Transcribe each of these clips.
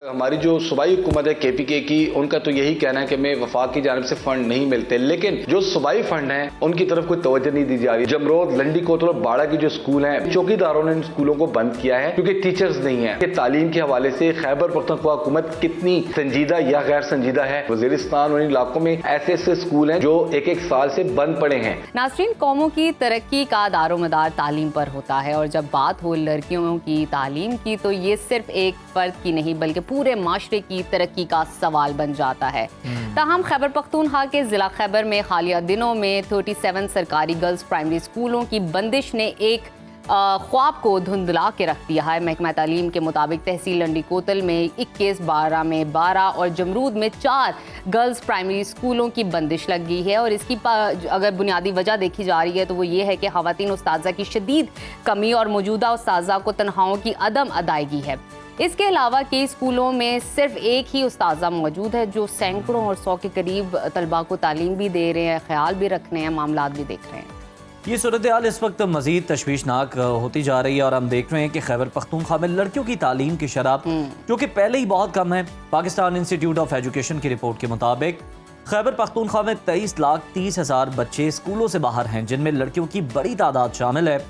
हमारी जो सूबाई हुकूमत है KPK की, उनका तो यही कहना है कि हमें वफाक की जानिब से फंड नहीं मिलते, लेकिन जो सूबाई फंड हैं उनकी तरफ कोई तवज्जो नहीं दी जा रही। जमरोद, लंडी कोतल और बाड़ा की जो स्कूल हैं, चौकीदारों ने इन स्कूलों को बंद किया है क्योंकि टीचर्स नहीं है। तालीम के हवाले से खैबर पख्तूनख्वा हुकूमत कितनी संजीदा या गैर संजीदा है। वजीरिस्तान और इन इलाकों में ऐसे ऐसे स्कूल हैं जो एक एक साल से बंद पड़े हैं। नाज़रीन, कौमों की तरक्की का दारोमदार तालीम पर होता है और जब बात हो लड़कियों की तालीम की तो ये सिर्फ एक फर्द की नहीं बल्कि पूरे माशरे की तरक्की का सवाल बन जाता है। ताहम खैबर पख्तूनख्वा के ज़िला खैबर में हालिया दिनों में 37 सरकारी गर्ल्स प्राइमरी स्कूलों की बंदिश ने एक ख्वाब को धुंधला के रख दिया है। महकमा तालीम के मुताबिक तहसील लंडी कोतल में 21, बारा में 12 और जमरूद में 4 गर्ल्स प्राइमरी स्कूलों की बंदिश लग गई है और इसकी अगर बुनियादी वजह देखी जा रही है तो वो ये है कि ख़वातीन उस्ताज़ा की शदीद कमी और मौजूदा उस्ताज़ा को तनख्वाहों की अदम अदायगी है। इसके अलावा कई स्कूलों में सिर्फ एक ही उस्ताज़ा मौजूद है जो सैकड़ों और 100 के करीब तलबा को तालीम भी दे रहे हैं, ख्याल भी रख रहे हैं, मामलात भी देख रहे हैं। ये सूरत हाल इस वक्त मज़ीद तशवीशनाक होती जा रही है और हम देख रहे हैं कि खैबर पख्तूनख्वा में लड़कियों की तालीम की शरह जो कि पहले ही बहुत कम है। पाकिस्तान इंस्टीट्यूट ऑफ एजुकेशन की रिपोर्ट के मुताबिक खैबर पख्तूनख्वा में 23,30,000 बच्चे स्कूलों से बाहर हैं, जिनमें लड़कियों की बड़ी तादाद शामिल है।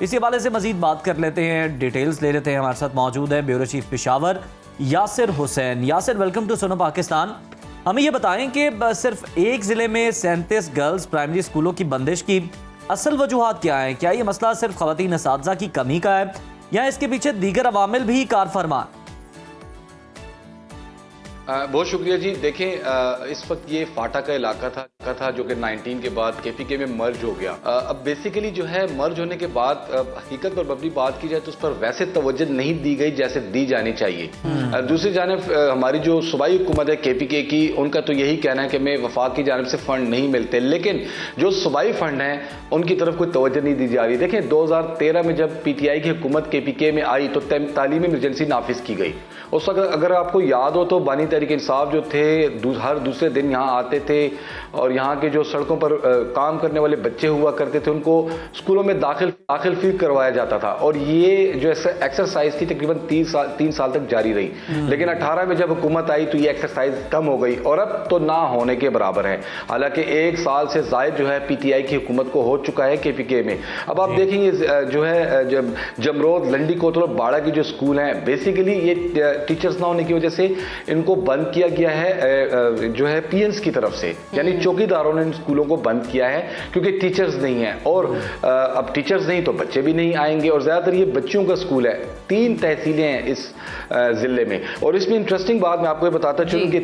इसी हवाले से मजीद बात कर लेते हैं, डिटेल्स ले लेते हैं। हमारे साथ मौजूद है bureau chief Peshawar Yasir Hussain. Yasir, welcome to Suno Pakistan. हमें ये बताएं कि सिर्फ एक ज़िले में 37 गर्ल्स प्राइमरी स्कूलों की बंदिश की असल वजूहात क्या है? क्या ये मसला सिर्फ ख़वातीन असातिज़ा की कमी का है या इसके पीछे दीगर अवामिल भी कार फरमा? बहुत शुक्रिया जी। देखें, इस वक्त ये फाटा का इलाका था जो कि 19 के बाद KPK में मर्ज हो गया। अब बेसिकली जो है मर्ज होने के बाद हकीकत पर अपनी बात की जाए तो उस पर वैसे तवज्जो नहीं दी गई जैसे दी जानी चाहिए। दूसरी जानिब हमारी जो सूबाई हुकूमत है KPK की, उनका तो यही कहना है कि हमें वफाक की जानिब से फंड नहीं मिलते, लेकिन जो सूबाई फंड हैं उनकी तरफ कोई तवज्जो नहीं दी जा रही। देखें, 2013 में जब PTI की हुकूमत KPK में आई तो तालीमी इमरजेंसी नाफिज की गई। उस वक्त अगर आपको याद हो तो बानी तहरीक इंसाफ जो थे हर दूसरे दिन यहाँ आते थे और यहाँ के जो सड़कों पर काम करने वाले बच्चे हुआ करते थे उनको स्कूलों में दाखिल फी करवाया जाता था और ये जो एक्सरसाइज थी तकरीबन 3 साल तक जारी रही। लेकिन 18 में जब हुकूमत आई तो ये एक्सरसाइज कम हो गई और अब तो ना होने के बराबर है। हालांकि 1 साल से ज़ायद जो है PTI की हुकूमत को हो चुका है KPK में। अब आप देखेंगे जो है जमरोद, लंडी कोतल और बाड़ा की जो स्कूल हैं, बेसिकली ये टीचर्स ना होने की वजह से इनको बंद किया गया है जो है PNs की तरफ से, यानी चौकीदारों ने इन स्कूलों को बंद किया है क्योंकि टीचर्स नहीं हैं और अब टीचर्स नहीं तो बच्चे भी नहीं आएंगे और ज़्यादातर ये बच्चियों का स्कूल है। 3 तहसीलें हैं इस ज़िले में और इसमें इंटरेस्टिंग बात मैं आपको बताता चलूँ कि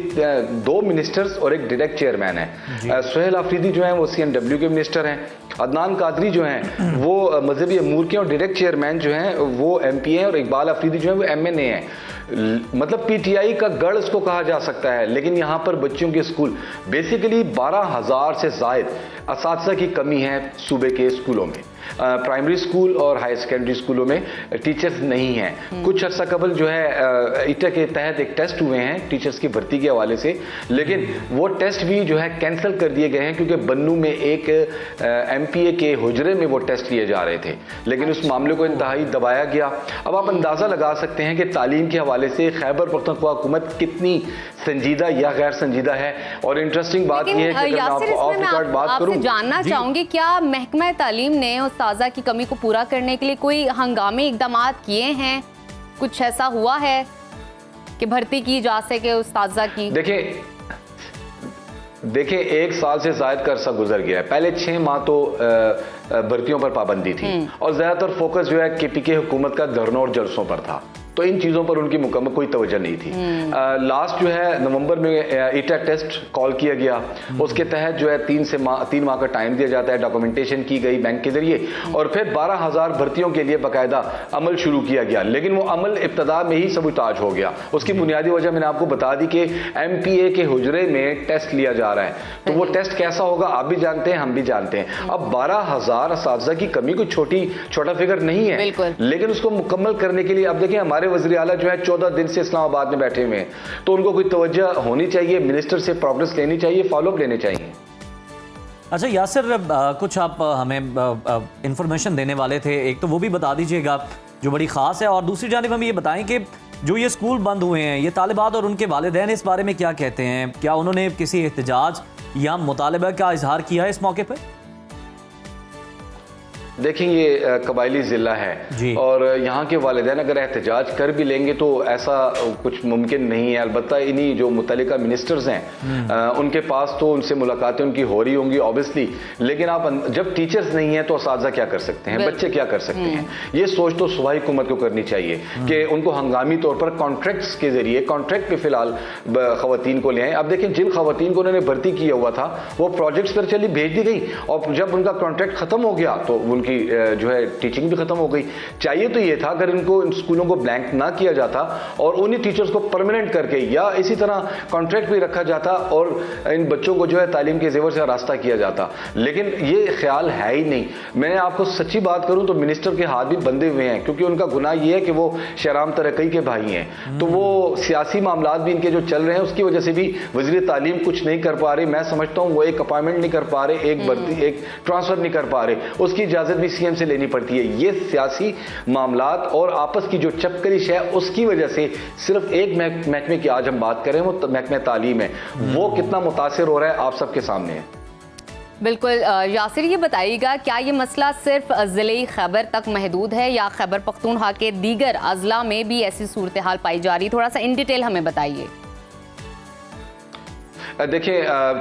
2 मिनिस्टर्स और एक डायरेक्ट चेयरमैन है। सुहेल आफरीदी जो हैं वो CNW के मिनिस्टर हैं, अदनान कादरी जो हैं वो मजहबी अमूर के और डायरेक्ट चेयरमैन जो हैं वो MP हैं और इकबाल अफरीदी जो हैं वो MNA हैं। मतलब PTI का गढ़ इसको कहा जा सकता है। लेकिन यहाँ पर बच्चों के स्कूल बेसिकली 12,000 से ज़ायद असातिज़ा की कमी है सूबे के स्कूलों में। प्राइमरी स्कूल और हाई सेकेंडरी स्कूलों में टीचर्स नहीं हैं। कुछ अर्सा कबल जो है ITA के तहत एक टेस्ट हुए हैं टीचर्स की भर्ती के हवाले से, लेकिन वो टेस्ट भी जो है कैंसिल कर दिए गए हैं क्योंकि बन्नू में एक MPA के हुजरे में वो टेस्ट लिए जा रहे थे, लेकिन उस मामले को इंतहाई दबाया गया। अब आप अंदाज़ा लगा सकते हैं कि तालीम के हवाले से खैबर पख्तूनख्वा हुकूमत कितनी संजीदा या गैर संजीदा है। और इंटरेस्टिंग बात यह है कि अगर ऑफ रिकॉर्ड बात करूं, जानना चाहूंगी क्या महकमा तालीम ने उस्ताज़ा की कमी को पूरा करने के लिए कोई हंगामी इक़दाम किए हैं? कुछ ऐसा हुआ है कि भर्ती की जा सके उस्ताज़ा की? देखें 1 साल से ज़ायद का अरसा गुजर गया है। पहले 6 माह तो भर्तियों पर पाबंदी थी और ज़्यादातर फोकस जो है KPK हुकूमत का धरनों और जलसों पर था, तो इन चीज़ों पर उनकी मुकम्मल कोई तवज्जो नहीं थी। लास्ट जो है नवंबर में ITA टेस्ट कॉल किया गया, उसके तहत जो है 3 माह का टाइम दिया जाता है, डॉक्यूमेंटेशन की गई बैंक के जरिए और फिर 12,000 भर्तियों के लिए बाकायदा अमल शुरू किया गया, लेकिन वो अमल इब्तदा में ही सबूताज हो गया। उसकी बुनियादी वजह मैंने आपको बता दी कि MPA के हुजरे में टेस्ट लिया जा रहा है, तो वो टेस्ट कैसा होगा आप भी जानते हैं, हम भी जानते हैं। अब 12,000 असातिज़ा की कमी कोई छोटा फिगर नहीं है, लेकिन उसको मुकम्मल करने के लिए अब देखिए हमारे वज़ीर आला जो है 14 दिन से इस्लामाबाद में बैठे हुए हैं, तो उनको कोई तवज्जो होनी चाहिए, मिनिस्टर से प्रोग्रेस लेनी चाहिए, फॉलोअप लेने चाहिए। अच्छा यासिर, कुछ आप हमें इंफॉर्मेशन देने वाले थे, एक तो वो भी बता दीजिएगा जो बड़ी ख़ास है, और दूसरी जानिब हमें ये बताएं कि جو یہ اسکول بند ہوئے ہیں، یہ طالبات اور ان کے والدین اس بارے میں کیا کہتے ہیں؟ کیا انہوں نے کسی احتجاج یا مطالبہ کا اظہار کیا ہے اس موقع پر؟ دیکھیں یہ قبائلی ضلع ہے جی، اور یہاں کے والدین اگر احتجاج کر بھی لیں گے تو ایسا کچھ ممکن نہیں ہے. البتہ انہی جو متعلقہ منسٹرز ہیں ان کے پاس تو ان سے ملاقاتیں ان کی ہو رہی ہوں گی اوبیسلی، لیکن آپ جب ٹیچرز نہیں ہیں تو اساتذہ کیا کر سکتے ہیں، بچے کیا کر سکتے ہیں؟ یہ سوچ تو صوبائی حکومت کو کرنی چاہیے کہ ان کو ہنگامی طور پر کانٹریکٹس کے ذریعے کانٹریکٹ پہ فی الحال خواتین کو لے آئیں. اب دیکھیں جن خواتین کو انہوں نے بھرتی کیا ہوا تھا وہ پروجیکٹس پر چلی بھیج دی گئی، اور جب ان کا کانٹریکٹ ختم ہو گیا تو ان کی جو ہے ٹیچنگ بھی ختم ہو گئی. چاہیے تو یہ تھا اگر ان کو ان سکولوں کو بلینک نہ کیا جاتا اور انہی ٹیچرز کو پرماننٹ کر کے یا اسی طرح کانٹریکٹ بھی رکھا جاتا اور ان بچوں کو جو ہے تعلیم کے زیور سے راستہ کیا جاتا، لیکن یہ خیال ہے ہی نہیں. میں آپ کو سچی بات کروں تو منسٹر کے ہاتھ بھی بندھے ہوئے ہیں، کیونکہ ان کا گناہ یہ ہے کہ وہ شہرام ترقی کے بھائی ہیں، تو وہ سیاسی معاملات بھی ان کے جو چل رہے ہیں اس کی وجہ سے بھی وزیر تعلیم کچھ نہیں کر پا رہے. میں سمجھتا ہوں وہ ایک اپائنٹمنٹ نہیں کر پا رہے، ایک ٹرانسفر نہیں کر پا رہے، اس کی اجازت بھی سی ایم سے لینی پڑتی ہے. یہ سیاسی معاملات اور آپس کی جو چپکرش ہے اس کی وجہ سے صرف ایک محکمے کی آج ہم بات کریں وہ محکمہ تعلیم ہے، وہ کتنا متاثر ہو رہا ہے آپ سب کے سامنے ہے. بالکل. یاسر یہ بتائیے گا کیا یہ مسئلہ صرف ضلعی خیبر تک محدود ہے یا خیبر پختونخوا کے دیگر اضلاع میں بھی ایسی صورتحال پائی جا رہی؟ تھوڑا سا ان ڈیٹیل ہمیں بتائیے. دیکھیں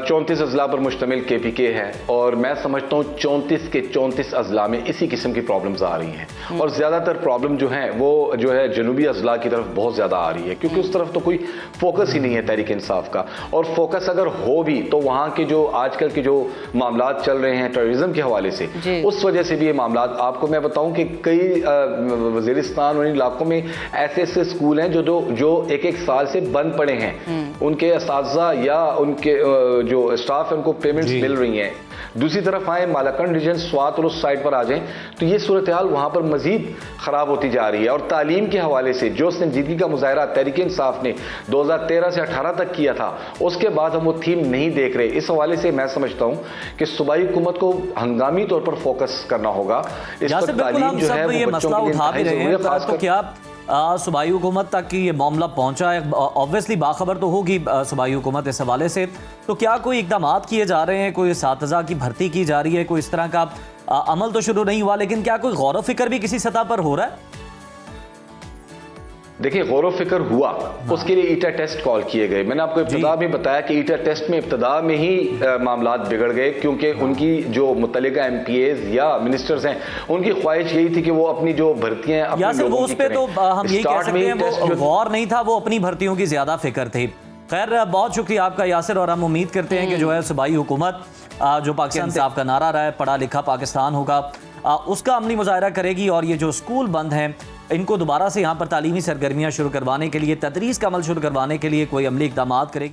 34 اضلاع پر مشتمل کے پی کے ہے اور میں سمجھتا ہوں 34 کے 34 اضلاع میں اسی قسم کی پرابلمز آ رہی ہیں، اور زیادہ تر پرابلم جو ہیں وہ جو ہے جنوبی اضلاع کی طرف بہت زیادہ آ رہی ہے، کیونکہ اس طرف تو کوئی فوکس ہی نہیں ہے تحریک انصاف کا، اور فوکس اگر ہو بھی تو وہاں کے جو آج کل کے جو معاملات چل رہے ہیں ٹیررزم کے حوالے سے اس وجہ سے بھی یہ معاملات. آپ کو میں بتاؤں کہ کئی وزیرستان اور ان علاقوں میں ایسے اسکول ہیں جو ایک سال سے بند پڑے ہیں، ان کے اساتذہ یا ان کے جو اسٹاف ہے ان کو پیمنٹس مل رہی ہیں. دوسری طرف آئیں مالاکنڈ ریجن سوات اور اس سائڈ پر آ جائیں تو یہ صورتحال وہاں پر مزید خراب ہوتی جا رہی ہے. اور تعلیم کے حوالے سے جو سنجیدگی کا مظاہرہ تحریک انصاف نے 2013 سے 18 تک کیا تھا اس کے بعد ہم وہ تھیم نہیں دیکھ رہے. اس حوالے سے میں سمجھتا ہوں کہ صوبائی حکومت کو ہنگامی طور پر فوکس کرنا ہوگا. اس پر تعلیم جو ہے وہ بچوں کے لیے انتہائی ضروری ہے، خاص کر کیا صوبائی حکومت تک کی یہ معاملہ پہنچا ہے؟ اوبویسلی باخبر تو ہوگی صوبائی حکومت اس حوالے سے، تو کیا کوئی اقدامات کیے جا رہے ہیں؟ کوئی اساتذہ کی بھرتی کی جا رہی ہے؟ کوئی اس طرح کا عمل تو شروع نہیں ہوا، لیکن کیا کوئی غور و فکر بھی کسی سطح پر ہو رہا ہے؟ دیکھیں غور و فکر ہوا، اس کے لیے ایٹا ٹیسٹ کال کیے گئے. میں نے آپ کو ابتدا میں بتایا کہ ایٹا ٹیسٹ میں ابتدا میں ہی معاملات بگڑ گئے، کیونکہ ان کی جو متعلقہ ایم پی ایز یا منسٹرز ہیں ان کی خواہش یہی تھی کہ وہ اپنی جو بھرتیاں یا صرف اس پہ تو ہم یہی کہہ سکتے ہیں وہ غور نہیں تھا، وہ اپنی بھرتیوں کی زیادہ فکر تھی. خیر بہت شکریہ آپ کا یاسر، اور ہم امید کرتے ہیں کہ جو ہے صوبائی حکومت جو پاکستان انصاف کا نعرہ رہا ہے پڑھا لکھا پاکستان ہوگا اس کا عملی مظاہرہ کرے گی، اور یہ جو اسکول بند ہیں ان کو دوبارہ سے یہاں پر تعلیمی سرگرمیاں شروع کروانے کے لیے، تدریس کا عمل شروع کروانے کے لیے کوئی عملی اقدامات کرے گی.